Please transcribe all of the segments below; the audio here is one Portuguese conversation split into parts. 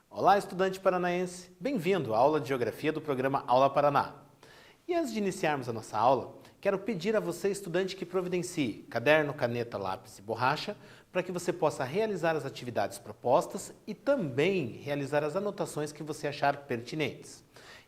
Olá, estudante paranaense! Bem-vindo à aula de Geografia do programa Aula Paraná. E antes de iniciarmos a nossa aula, quero pedir a você, estudante, que providencie caderno, caneta, lápis e borracha para que você possa realizar as atividades propostas e também realizar as anotações que você achar pertinentes.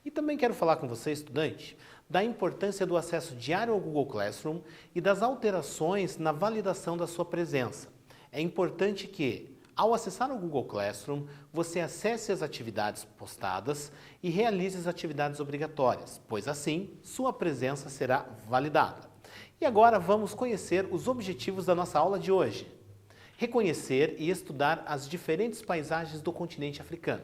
E também quero falar com você, estudante, da importância do acesso diário ao Google Classroom e das alterações na validação da sua presença. É importante que, ao acessar o Google Classroom, você acesse as atividades postadas e realize as atividades obrigatórias, pois assim sua presença será validada. E agora vamos conhecer os objetivos da nossa aula de hoje. Reconhecer e estudar as diferentes paisagens do continente africano.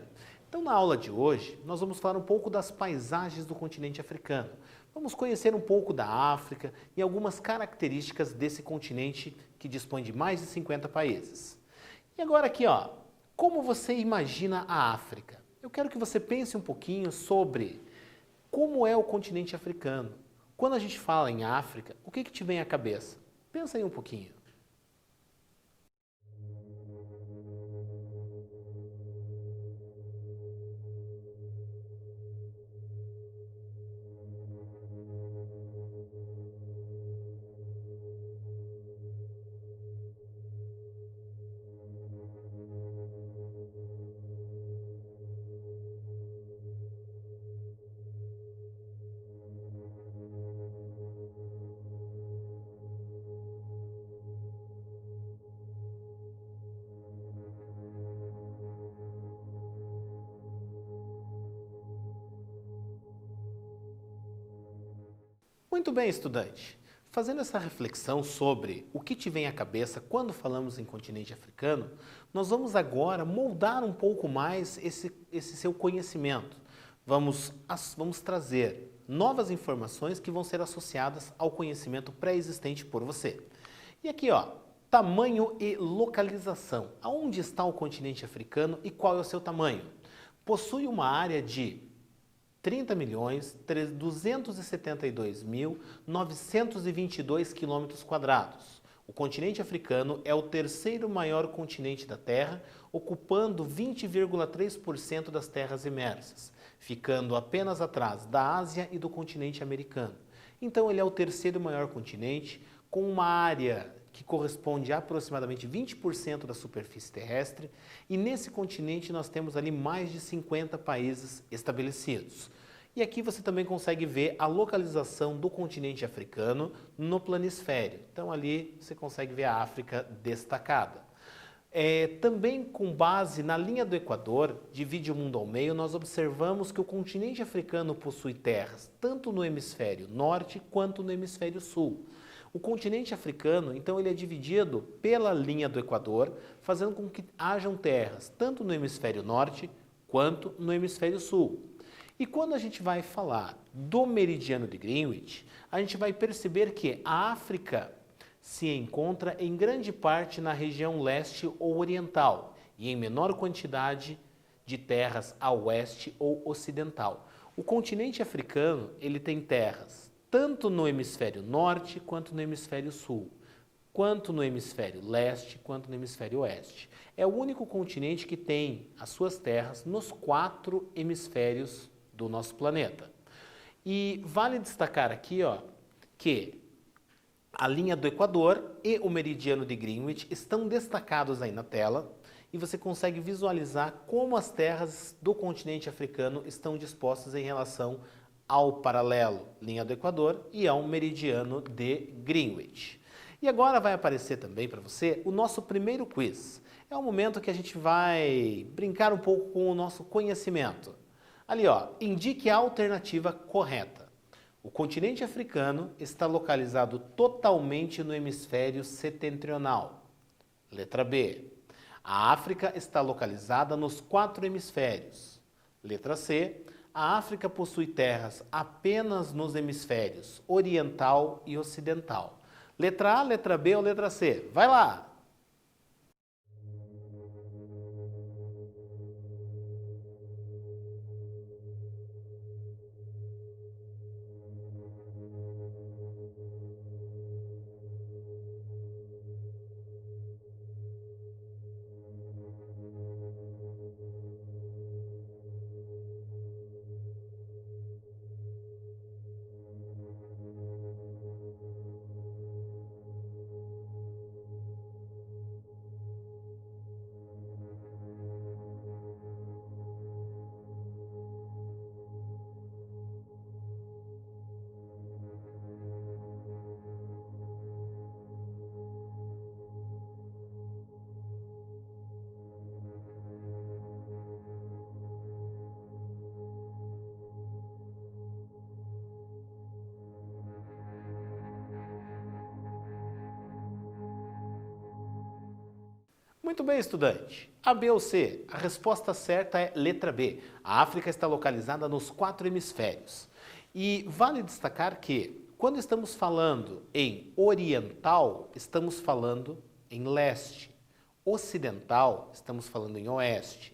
Então, na aula de hoje, nós vamos falar um pouco das paisagens do continente africano. Vamos conhecer um pouco da África e algumas características desse continente que dispõe de mais de 50 países. E agora aqui, como você imagina a África? Eu quero que você pense um pouquinho sobre como é o continente africano. Quando a gente fala em África, o que te vem à cabeça? Pensa aí um pouquinho. Muito bem, estudante. Fazendo essa reflexão sobre o que te vem à cabeça quando falamos em continente africano, nós vamos agora moldar um pouco mais esse seu conhecimento. Vamos trazer novas informações que vão ser associadas ao conhecimento pré-existente por você. E aqui, tamanho e localização. Aonde está o continente africano e qual é o seu tamanho? Possui uma área de 30.272.922 km². O continente africano é o terceiro maior continente da Terra, ocupando 20,3% das terras imersas, ficando apenas atrás da Ásia e do continente americano. Então ele é o terceiro maior continente, com uma área que corresponde a aproximadamente 20% da superfície terrestre, e nesse continente nós temos ali mais de 50 países estabelecidos. E aqui você também consegue ver a localização do continente africano no planisfério. Então ali você consegue ver a África destacada. Também com base na linha do Equador, divide o mundo ao meio, nós observamos que o continente africano possui terras tanto no hemisfério norte quanto no hemisfério sul. O continente africano, então, ele é dividido pela linha do Equador, fazendo com que hajam terras tanto no hemisfério norte quanto no hemisfério sul. E quando a gente vai falar do meridiano de Greenwich, a gente vai perceber que a África se encontra em grande parte na região leste ou oriental e em menor quantidade de terras a oeste ou ocidental. O continente africano, ele tem terras tanto no hemisfério norte quanto no hemisfério sul, quanto no hemisfério leste quanto no hemisfério oeste. É o único continente que tem as suas terras nos 4 hemisférios do nosso planeta. E vale destacar aqui, que a linha do Equador e o meridiano de Greenwich estão destacados aí na tela e você consegue visualizar como as terras do continente africano estão dispostas em relação ao paralelo linha do Equador e ao meridiano de Greenwich. E agora vai aparecer também para você o nosso primeiro quiz. É um momento que a gente vai brincar um pouco com o nosso conhecimento. Ali, indique a alternativa correta. O continente africano está localizado totalmente no hemisfério setentrional. Letra B. A África está localizada nos 4 hemisférios. Letra C. A África possui terras apenas nos hemisférios oriental e ocidental. Letra A, letra B ou letra C? Vai lá! Muito bem, estudante. A, B ou C? A resposta certa é letra B. A África está localizada nos 4 hemisférios. E vale destacar que, quando estamos falando em oriental, estamos falando em leste. Ocidental, estamos falando em oeste.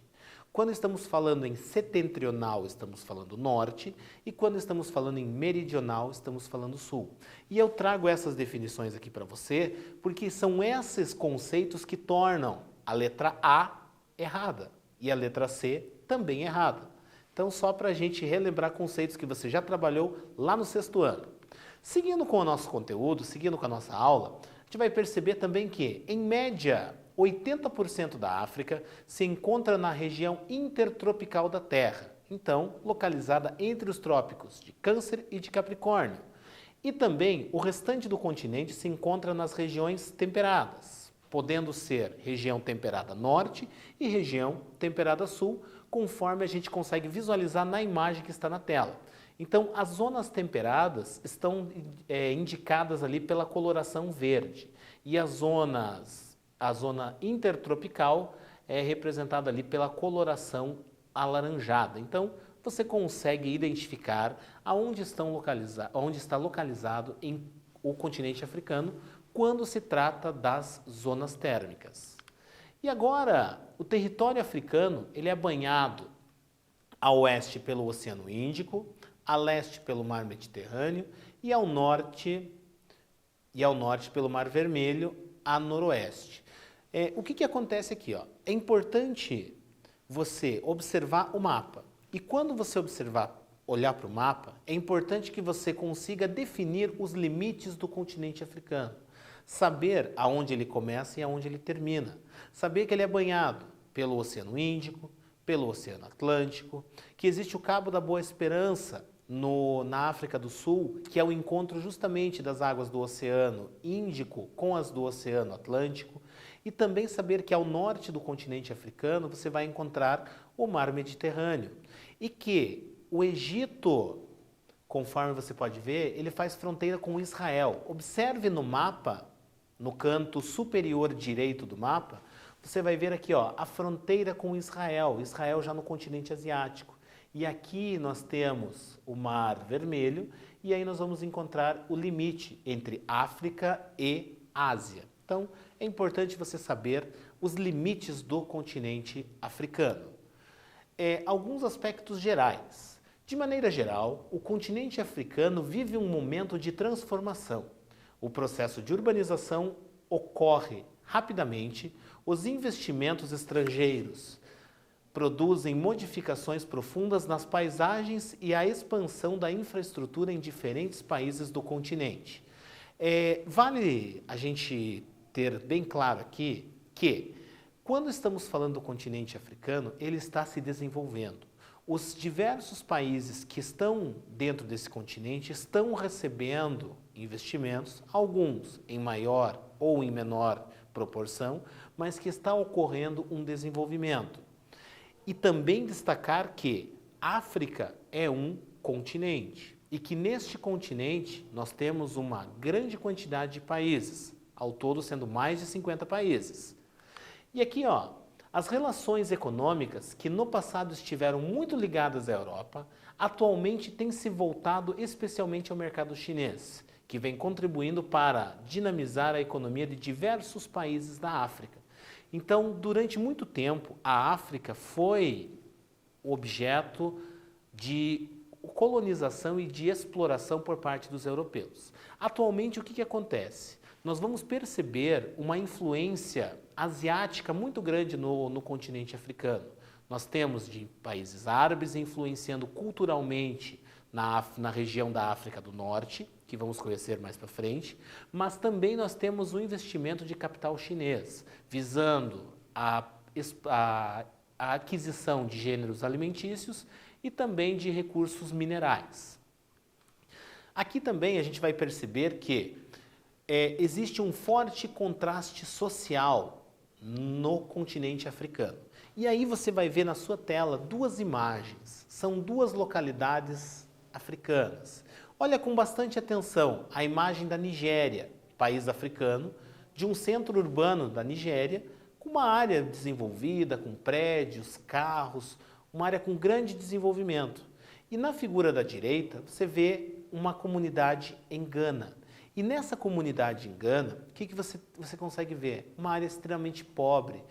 Quando estamos falando em setentrional, estamos falando norte, e quando estamos falando em meridional, estamos falando sul. E eu trago essas definições aqui para você, porque são esses conceitos que tornam a letra A errada e a letra C também errada. Então, só para a gente relembrar conceitos que você já trabalhou lá no 6º ano. Seguindo com o nosso conteúdo, seguindo com a nossa aula, a gente vai perceber também que, em média, 80% da África se encontra na região intertropical da Terra, então localizada entre os trópicos de Câncer e de Capricórnio. E também o restante do continente se encontra nas regiões temperadas, podendo ser região temperada norte e região temperada sul, conforme a gente consegue visualizar na imagem que está na tela. Então, as zonas temperadas estão indicadas ali pela coloração verde e a zona intertropical é representada ali pela coloração alaranjada. Então, você consegue identificar onde está localizado o continente africano quando se trata das zonas térmicas. E agora, o território africano ele é banhado a oeste pelo Oceano Índico, a leste pelo Mar Mediterrâneo e ao norte pelo Mar Vermelho, a noroeste. O que acontece aqui? É importante você observar o mapa. E quando você olhar para o mapa, é importante que você consiga definir os limites do continente africano. Saber aonde ele começa e aonde ele termina. Saber que ele é banhado pelo Oceano Índico, pelo Oceano Atlântico, que existe o Cabo da Boa Esperança na África do Sul, que é o encontro justamente das águas do Oceano Índico com as do Oceano Atlântico, e também saber que ao norte do continente africano você vai encontrar o Mar Mediterrâneo e que o Egito, conforme você pode ver, ele faz fronteira com Israel. Observe no mapa, no canto superior direito do mapa, você vai ver aqui a fronteira com Israel, Israel já no continente asiático. E aqui nós temos o Mar Vermelho e aí nós vamos encontrar o limite entre África e Ásia. Então, é importante você saber os limites do continente africano. Alguns aspectos gerais. De maneira geral, o continente africano vive um momento de transformação. O processo de urbanização ocorre rapidamente, os investimentos estrangeiros produzem modificações profundas nas paisagens e a expansão da infraestrutura em diferentes países do continente. Vale a gente ter bem claro aqui que, quando estamos falando do continente africano, ele está se desenvolvendo. Os diversos países que estão dentro desse continente estão recebendo investimentos, alguns em maior ou em menor proporção, mas que está ocorrendo um desenvolvimento. E também destacar que África é um continente e que neste continente nós temos uma grande quantidade de países, ao todo sendo mais de 50 países. E aqui, as relações econômicas que no passado estiveram muito ligadas à Europa, atualmente têm se voltado especialmente ao mercado chinês, que vem contribuindo para dinamizar a economia de diversos países da África. Então, durante muito tempo, a África foi objeto de colonização e de exploração por parte dos europeus. Atualmente, o que acontece? Nós vamos perceber uma influência asiática muito grande no continente africano. Nós temos de países árabes influenciando culturalmente na região da África do Norte, que vamos conhecer mais para frente, mas também nós temos o investimento de capital chinês, visando a aquisição de gêneros alimentícios e também de recursos minerais. Aqui também a gente vai perceber que existe um forte contraste social no continente africano. E aí você vai ver na sua tela duas imagens, são duas localidades africanas. Olha com bastante atenção a imagem da Nigéria, país africano, de um centro urbano da Nigéria, com uma área desenvolvida, com prédios, carros, uma área com grande desenvolvimento. E na figura da direita, você vê uma comunidade em Gana. E nessa comunidade em Gana, o que você consegue ver? Uma área extremamente pobre,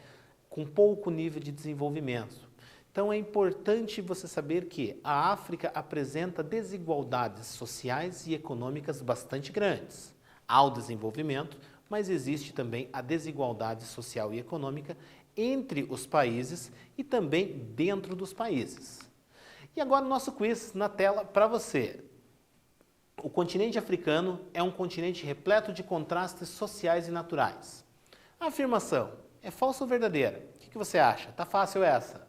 com pouco nível de desenvolvimento. Então é importante você saber que a África apresenta desigualdades sociais e econômicas bastante grandes. Há o desenvolvimento, mas existe também a desigualdade social e econômica entre os países e também dentro dos países. E agora o nosso quiz na tela para você. O continente africano é um continente repleto de contrastes sociais e naturais. A afirmação é falsa ou verdadeira? O que você acha? Tá fácil essa?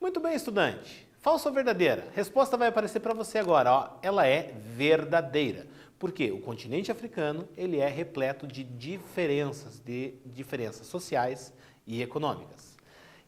Muito bem, estudante. Falsa ou verdadeira? A resposta vai aparecer para você agora. Ó. Ela é verdadeira. Porque o continente africano ele é repleto de diferenças sociais e econômicas.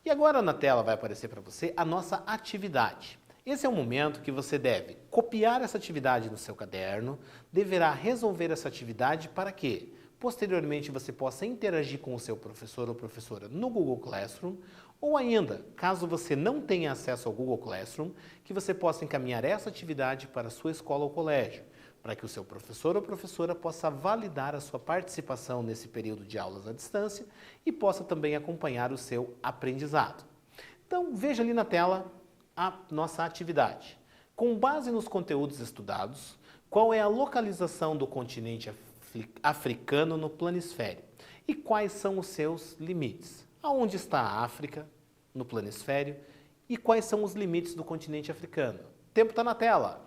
E agora na tela vai aparecer para você a nossa atividade. Esse é o momento que você deve copiar essa atividade no seu caderno, deverá resolver essa atividade para que posteriormente você possa interagir com o seu professor ou professora no Google Classroom, ou ainda, caso você não tenha acesso ao Google Classroom, que você possa encaminhar essa atividade para a sua escola ou colégio, para que o seu professor ou professora possa validar a sua participação nesse período de aulas à distância e possa também acompanhar o seu aprendizado. Então, veja ali na tela a nossa atividade. Com base nos conteúdos estudados, qual é a localização do continente africano no planisfério e quais são os seus limites? Aonde está a África no planisfério e quais são os limites do continente africano? O tempo está na tela.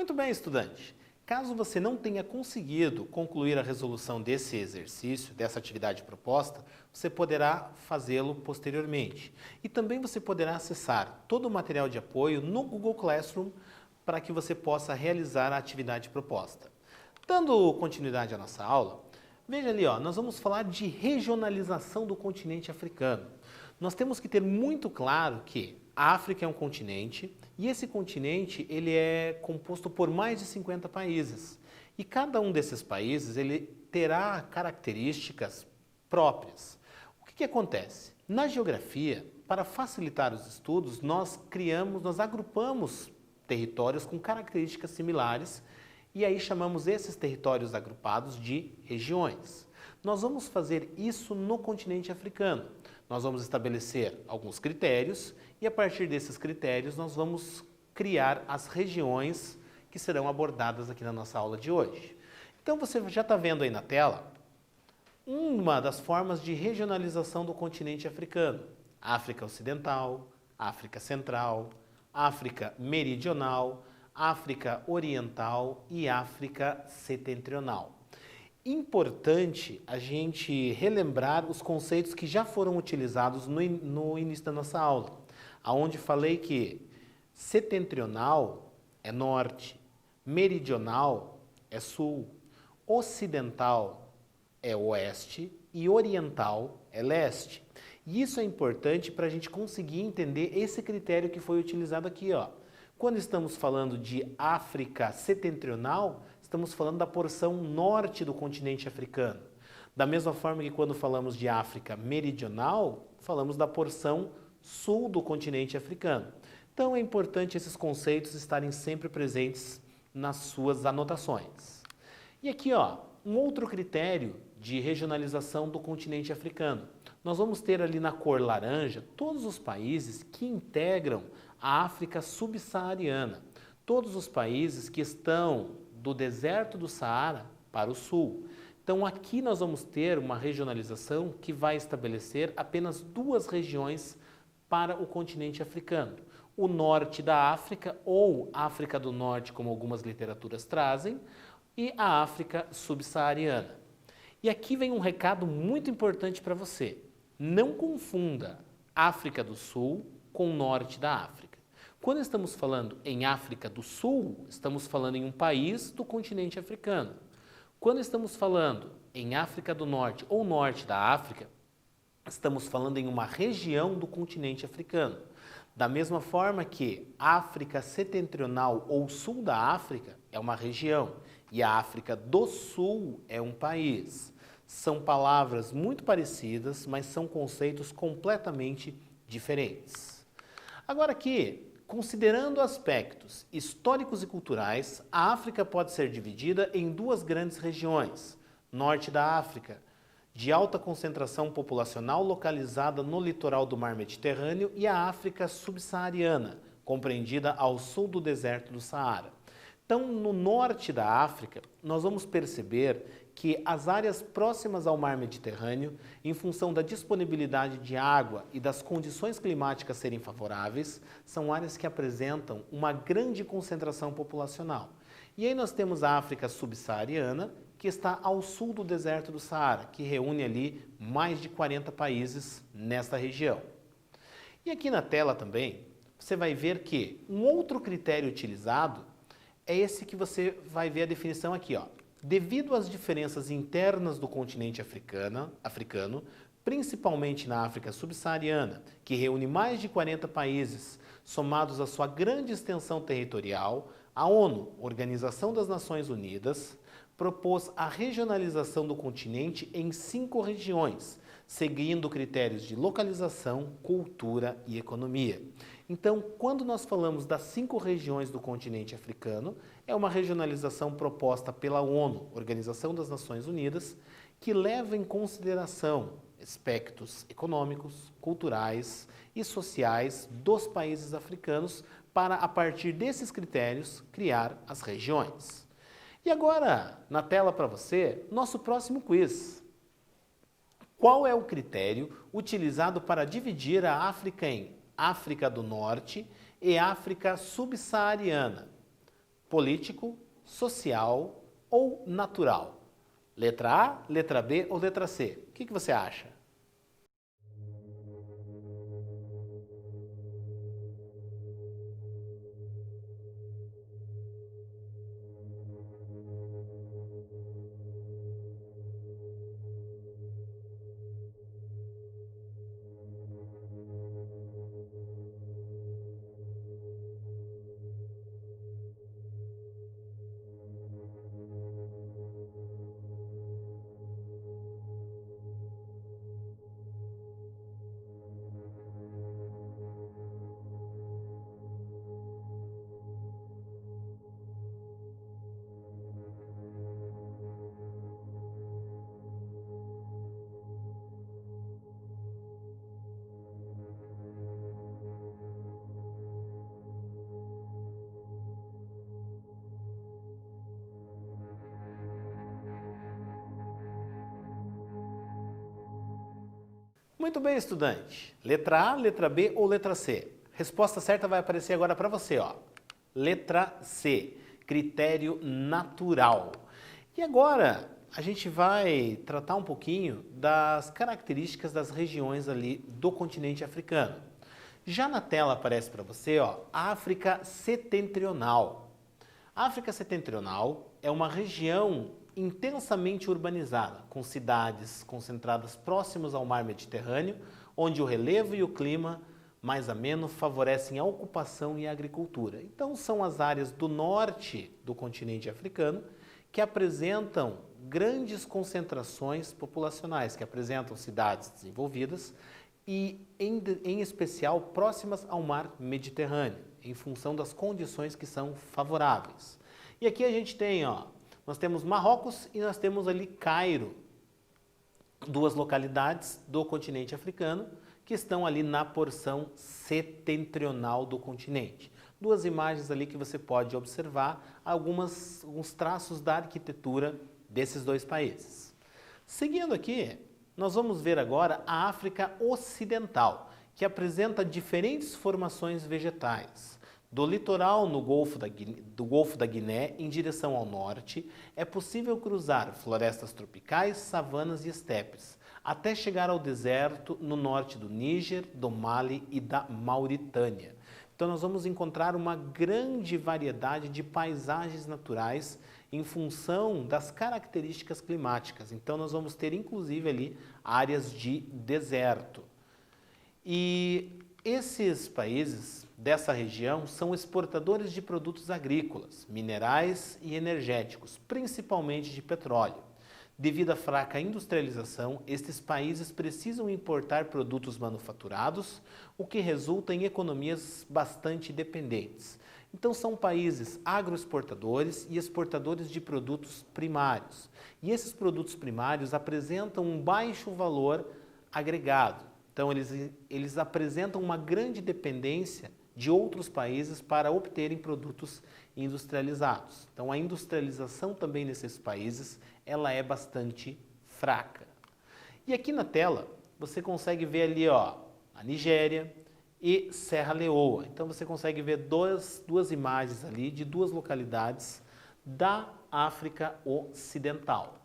Muito bem, estudante. Caso você não tenha conseguido concluir a resolução desse exercício, dessa atividade proposta, você poderá fazê-lo posteriormente. E também você poderá acessar todo o material de apoio no Google Classroom para que você possa realizar a atividade proposta. Dando continuidade à nossa aula, veja ali, nós vamos falar de regionalização do continente africano. Nós temos que ter muito claro que a África é um continente e esse continente ele é composto por mais de 50 países. E cada um desses países ele terá características próprias. O que acontece? Na geografia, para facilitar os estudos, nós agrupamos territórios com características similares e aí chamamos esses territórios agrupados de regiões. Nós vamos fazer isso no continente africano. Nós vamos estabelecer alguns critérios e a partir desses critérios nós vamos criar as regiões que serão abordadas aqui na nossa aula de hoje. Então você já está vendo aí na tela uma das formas de regionalização do continente africano. África Ocidental, África Central, África Meridional, África Oriental e África Setentrional. Importante a gente relembrar os conceitos que já foram utilizados no início da nossa aula, onde falei que setentrional é norte, meridional é sul, ocidental é oeste e oriental é leste. E isso é importante para a gente conseguir entender esse critério que foi utilizado aqui. Quando estamos falando de África setentrional, estamos falando da porção norte do continente africano. Da mesma forma que quando falamos de África meridional, falamos da porção sul do continente africano. Então é importante esses conceitos estarem sempre presentes nas suas anotações. E aqui, um outro critério de regionalização do continente africano. Nós vamos ter ali na cor laranja todos os países que integram a África subsaariana. Todos os países que estão do deserto do Saara para o sul. Então aqui nós vamos ter uma regionalização que vai estabelecer apenas duas regiões para o continente africano. O norte da África, ou África do Norte, como algumas literaturas trazem, e a África subsaariana. E aqui vem um recado muito importante para você. Não confunda África do Sul com o norte da África. Quando estamos falando em África do Sul, estamos falando em um país do continente africano. Quando estamos falando em África do Norte ou norte da África, estamos falando em uma região do continente africano. Da mesma forma que África setentrional ou sul da África é uma região e a África do Sul é um país. São palavras muito parecidas, mas são conceitos completamente diferentes. Agora aqui, considerando aspectos históricos e culturais, a África pode ser dividida em duas grandes regiões. Norte da África, de alta concentração populacional localizada no litoral do Mar Mediterrâneo, e a África subsaariana, compreendida ao sul do deserto do Saara. Então, no norte da África, nós vamos perceber que as áreas próximas ao Mar Mediterrâneo, em função da disponibilidade de água e das condições climáticas serem favoráveis, são áreas que apresentam uma grande concentração populacional. E aí nós temos a África subsaariana, que está ao sul do deserto do Saara, que reúne ali mais de 40 países nesta região. E aqui na tela também, você vai ver que um outro critério utilizado é esse que você vai ver a definição aqui, Devido às diferenças internas do continente africano, principalmente na África subsaariana, que reúne mais de 40 países, somados à sua grande extensão territorial, a ONU, Organização das Nações Unidas, propôs a regionalização do continente em 5 regiões, seguindo critérios de localização, cultura e economia. Então, quando nós falamos das 5 regiões do continente africano, é uma regionalização proposta pela ONU, Organização das Nações Unidas, que leva em consideração aspectos econômicos, culturais e sociais dos países africanos para, a partir desses critérios, criar as regiões. E agora, na tela para você, nosso próximo quiz. Qual é o critério utilizado para dividir a África em África do Norte e África subsaariana? político, social ou natural? Letra A, letra B ou letra C? O que você acha? Muito bem, estudante. Letra A, letra B ou letra C? Resposta certa vai aparecer agora para você, ó. Letra C, critério natural. E agora a gente vai tratar um pouquinho das características das regiões ali do continente africano. Já na tela aparece para você, ó, África Setentrional. A África Setentrional é uma região intensamente urbanizada, com cidades concentradas próximas ao mar Mediterrâneo, onde o relevo e o clima mais ameno favorecem a ocupação e a agricultura. Então, são as áreas do norte do continente africano que apresentam grandes concentrações populacionais, que apresentam cidades desenvolvidas e, em especial, próximas ao mar Mediterrâneo, em função das condições que são favoráveis. E aqui a gente tem, ó, nós temos Marrocos e nós temos ali Cairo, duas localidades do continente africano que estão ali na porção setentrional do continente. Duas imagens ali que você pode observar alguns traços da arquitetura desses dois países. Seguindo aqui, nós vamos ver agora a África Ocidental, que apresenta diferentes formações vegetais. Do litoral do Golfo da Guiné em direção ao norte, é possível cruzar florestas tropicais, savanas e estepes, até chegar ao deserto no norte do Níger, do Mali e da Mauritânia. Então nós vamos encontrar uma grande variedade de paisagens naturais em função das características climáticas. Então nós vamos ter inclusive ali áreas de deserto. E esses países dessa região são exportadores de produtos agrícolas, minerais e energéticos, principalmente de petróleo. Devido à fraca industrialização, estes países precisam importar produtos manufaturados, o que resulta em economias bastante dependentes. Então são países agroexportadores e exportadores de produtos primários. E esses produtos primários apresentam um baixo valor agregado. Então eles apresentam uma grande dependência de outros países para obterem produtos industrializados. Então a industrialização também nesses países, ela é bastante fraca. E aqui na tela, você consegue ver ali, ó, a Nigéria e Serra Leoa. Então você consegue ver duas imagens ali de duas localidades da África Ocidental.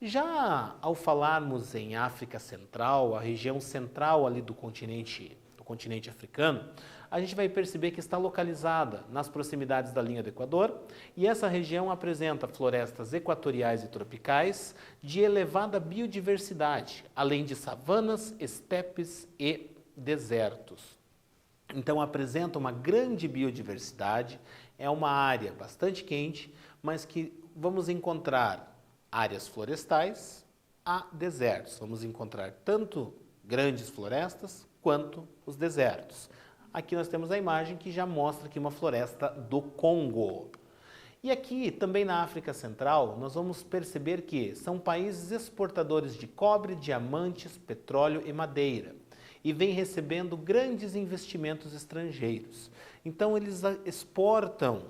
Já ao falarmos em África Central, a região central ali do continente africano, a gente vai perceber que está localizada nas proximidades da linha do Equador e essa região apresenta florestas equatoriais e tropicais de elevada biodiversidade, além de savanas, estepes e desertos. Então apresenta uma grande biodiversidade, é uma área bastante quente, mas que vamos encontrar áreas florestais a desertos. Vamos encontrar tanto grandes florestas quanto os desertos. Aqui nós temos a imagem que já mostra aqui uma floresta do Congo. E aqui, também na África Central, nós vamos perceber que são países exportadores de cobre, diamantes, petróleo e madeira. E vem recebendo grandes investimentos estrangeiros. Então eles exportam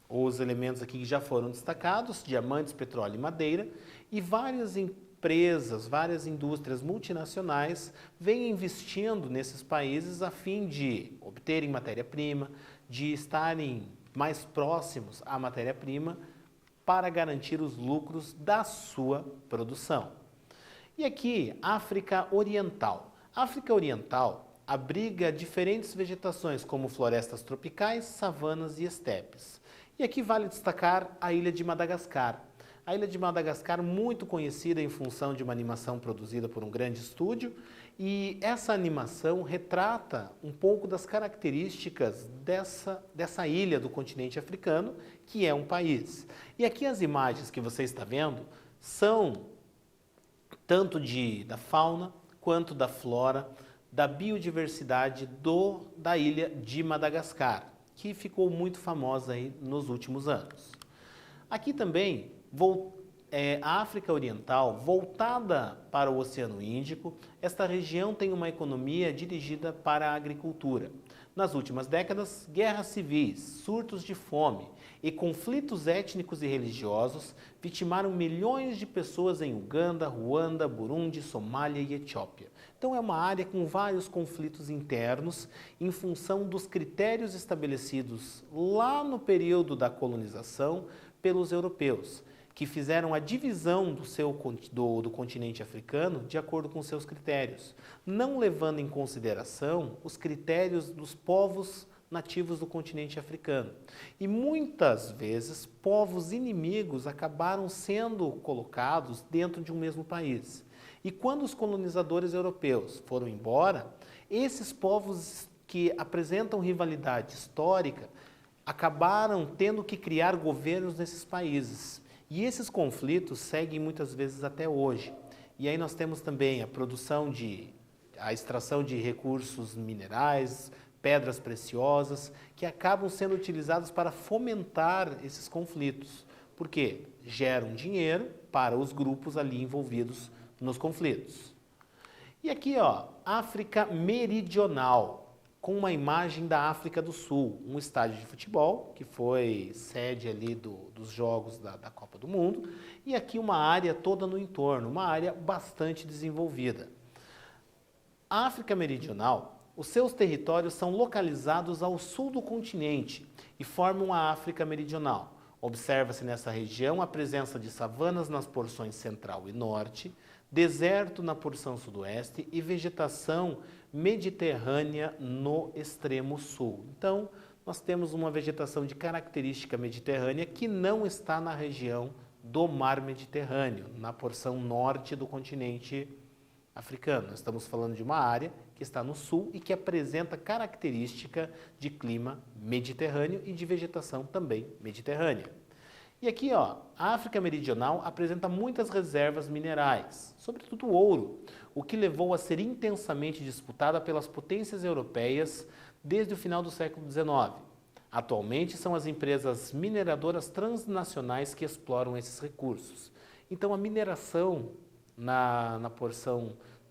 os elementos aqui que já foram destacados, diamantes, petróleo e madeira, e várias empresas, várias indústrias multinacionais vêm investindo nesses países a fim de obterem matéria-prima, de estarem mais próximos à matéria-prima para garantir os lucros da sua produção. E aqui, África Oriental. África Oriental abriga diferentes vegetações, como florestas tropicais, savanas e estepes. E aqui vale destacar a ilha de Madagascar. A ilha de Madagascar, muito conhecida em função de uma animação produzida por um grande estúdio, e essa animação retrata um pouco das características dessa ilha do continente africano, que é um país. E aqui as imagens que você está vendo são tanto da fauna quanto da flora, da biodiversidade da ilha de Madagascar, que ficou muito famosa aí nos últimos anos. Aqui também, a África Oriental, voltada para o Oceano Índico, esta região tem uma economia dirigida para a agricultura. Nas últimas décadas, guerras civis, surtos de fome e conflitos étnicos e religiosos vitimaram milhões de pessoas em Uganda, Ruanda, Burundi, Somália e Etiópia. Então é uma área com vários conflitos internos em função dos critérios estabelecidos lá no período da colonização pelos europeus, que fizeram a divisão do continente africano de acordo com seus critérios, não levando em consideração os critérios dos povos nativos do continente africano. E muitas vezes povos inimigos acabaram sendo colocados dentro de um mesmo país. E quando os colonizadores europeus foram embora, esses povos que apresentam rivalidade histórica acabaram tendo que criar governos nesses países. E esses conflitos seguem muitas vezes até hoje. E aí nós temos também a extração de recursos minerais, pedras preciosas, que acabam sendo utilizados para fomentar esses conflitos. Porque geram dinheiro para os grupos ali envolvidos nos conflitos. E aqui, ó, África Meridional, com uma imagem da África do Sul, um estádio de futebol, que foi sede ali dos jogos da Copa do Mundo, e aqui uma área toda no entorno, uma área bastante desenvolvida. A África Meridional, os seus territórios são localizados ao sul do continente e formam a África Meridional. Observa-se nessa região a presença de savanas nas porções central e norte, deserto na porção sudoeste e vegetação mediterrânea no extremo sul. Então, nós temos uma vegetação de característica mediterrânea que não está na região do mar Mediterrâneo, na porção norte do continente africano. Nós estamos falando de uma área que está no sul e que apresenta característica de clima mediterrâneo e de vegetação também mediterrânea. E aqui, ó, a África Meridional apresenta muitas reservas minerais, sobretudo ouro, o que levou a ser intensamente disputada pelas potências europeias desde o final do século XIX. Atualmente são as empresas mineradoras transnacionais que exploram esses recursos. Então a mineração na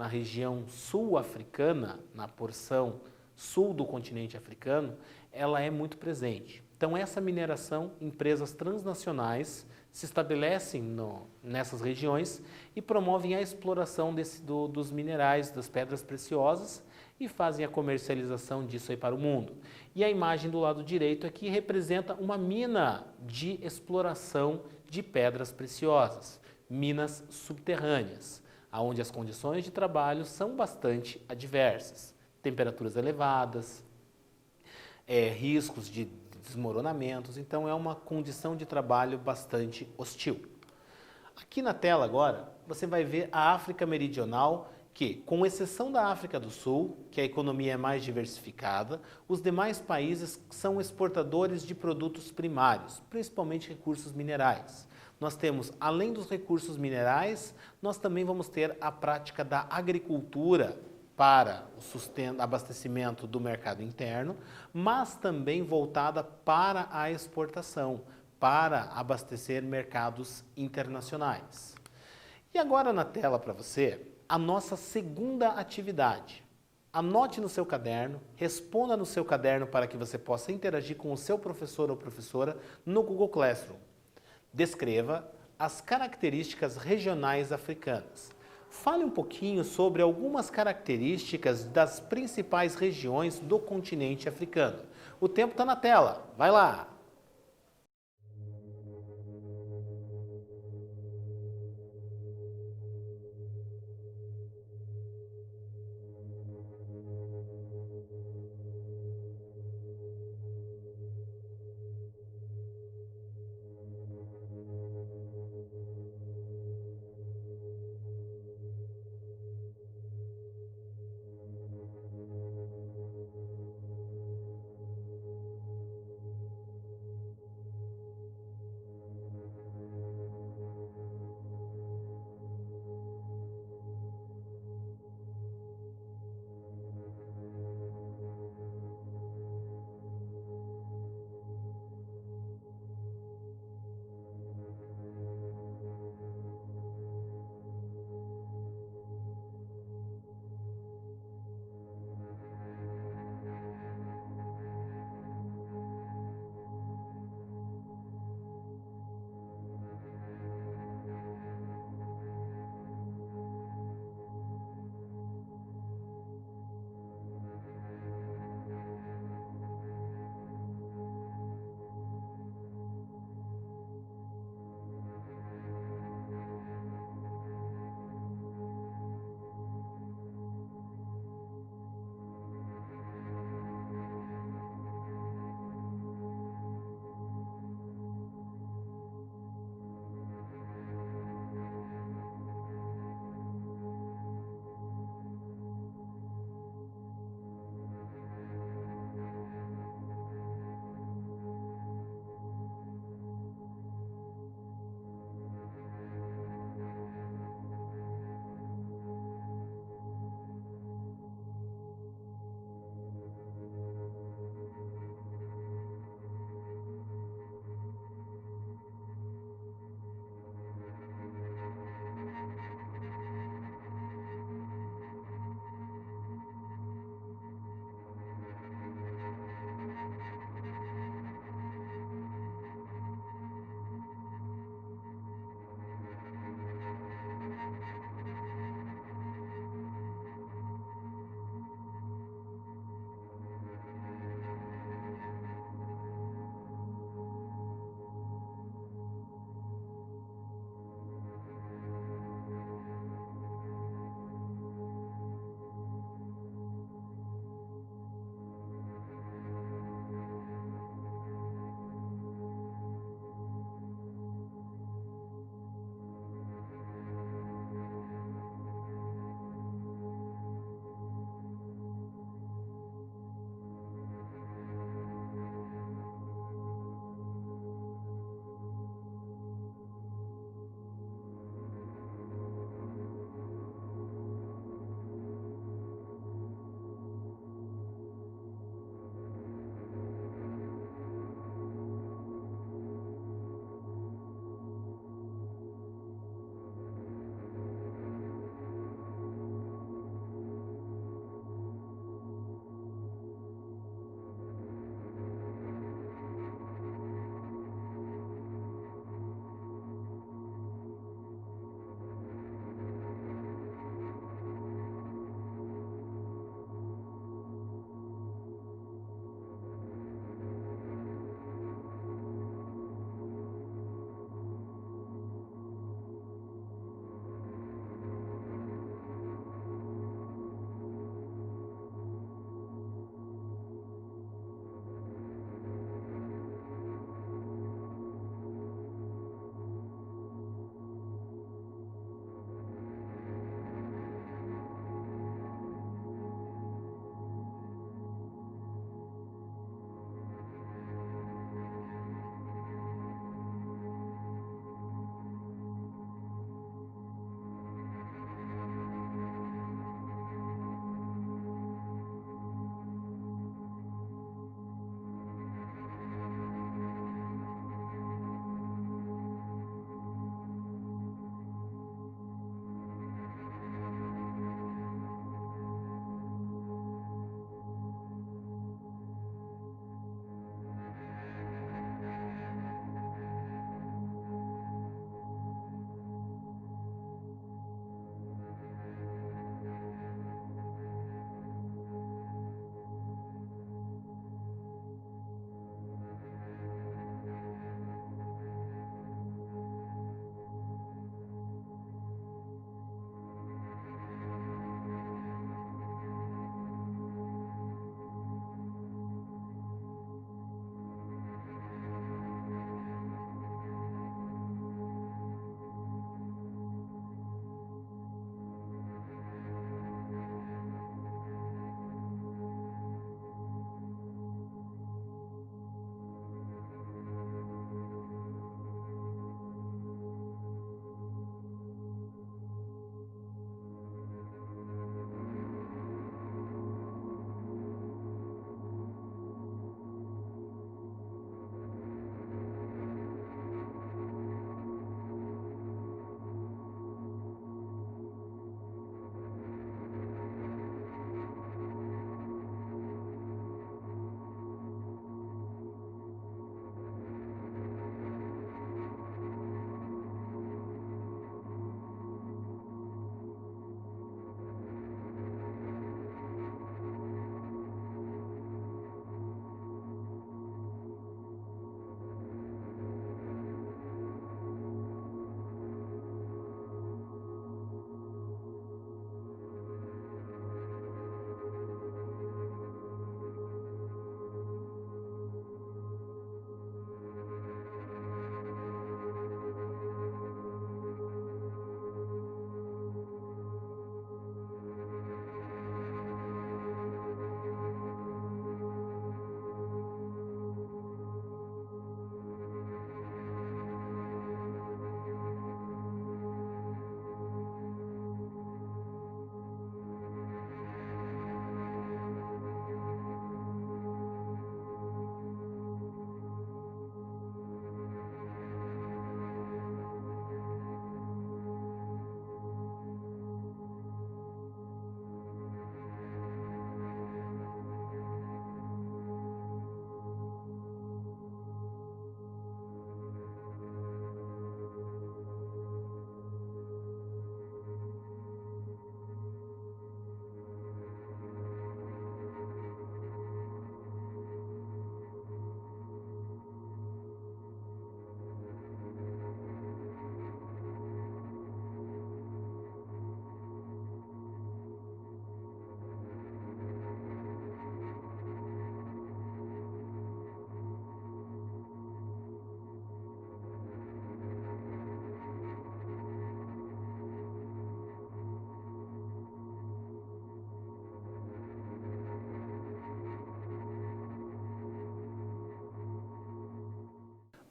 região sul-africana, na porção sul do continente africano, ela é muito presente. Então essa mineração, empresas transnacionais se estabelecem nessas regiões e promovem a exploração dos minerais, das pedras preciosas e fazem a comercialização disso aí para o mundo. E a imagem do lado direito aqui representa uma mina de exploração de pedras preciosas, minas subterrâneas, onde as condições de trabalho são bastante adversas. Temperaturas elevadas, riscos de desmoronamentos, então é uma condição de trabalho bastante hostil. Aqui na tela agora, você vai ver a África Meridional, que, com exceção da África do Sul, que a economia é mais diversificada, os demais países são exportadores de produtos primários, principalmente recursos minerais. Nós temos, além dos recursos minerais, nós também vamos ter a prática da agricultura para o abastecimento do mercado interno, mas também voltada para a exportação, para abastecer mercados internacionais. E agora na tela para você, a nossa segunda atividade. Anote no seu caderno, responda no seu caderno para que você possa interagir com o seu professor ou professora no Google Classroom. Descreva as características regionais africanas. Fale um pouquinho sobre algumas características das principais regiões do continente africano. O tempo está na tela, vai lá!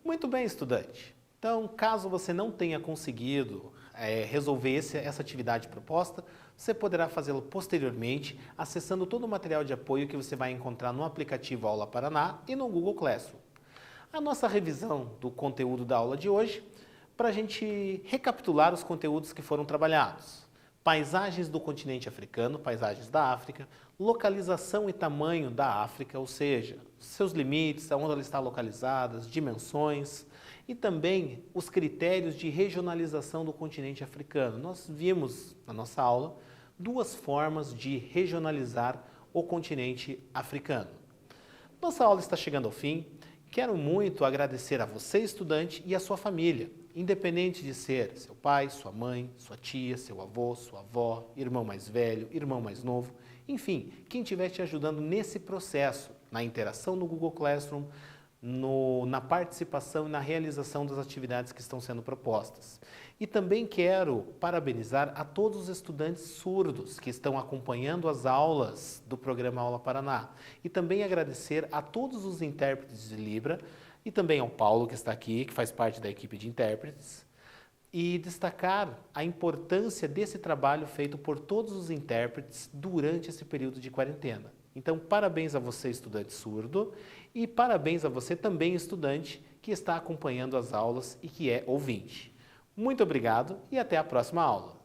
Muito bem, estudante. Então, caso você não tenha conseguido resolver essa atividade proposta, você poderá fazê-lo posteriormente, acessando todo o material de apoio que você vai encontrar no aplicativo Aula Paraná e no Google Classroom. A nossa revisão do conteúdo da aula de hoje, para a gente recapitular os conteúdos que foram trabalhados. Paisagens do continente africano, paisagens da África, localização e tamanho da África, ou seja, seus limites, onde ela está localizada, as dimensões, e também os critérios de regionalização do continente africano. Nós vimos na nossa aula duas formas de regionalizar o continente africano. Nossa aula está chegando ao fim. Quero muito agradecer a você, estudante, e a sua família, independente de ser seu pai, sua mãe, sua tia, seu avô, sua avó, irmão mais velho, irmão mais novo, enfim, quem estiver te ajudando nesse processo, na interação no Google Classroom, na participação e na realização das atividades que estão sendo propostas. E também quero parabenizar a todos os estudantes surdos que estão acompanhando as aulas do programa Aula Paraná. E também agradecer a todos os intérpretes de Libra e também ao Paulo, que está aqui, que faz parte da equipe de intérpretes, e destacar a importância desse trabalho feito por todos os intérpretes durante esse período de quarentena. Então, parabéns a você, estudante surdo, e parabéns a você também, estudante, que está acompanhando as aulas e que é ouvinte. Muito obrigado e até a próxima aula.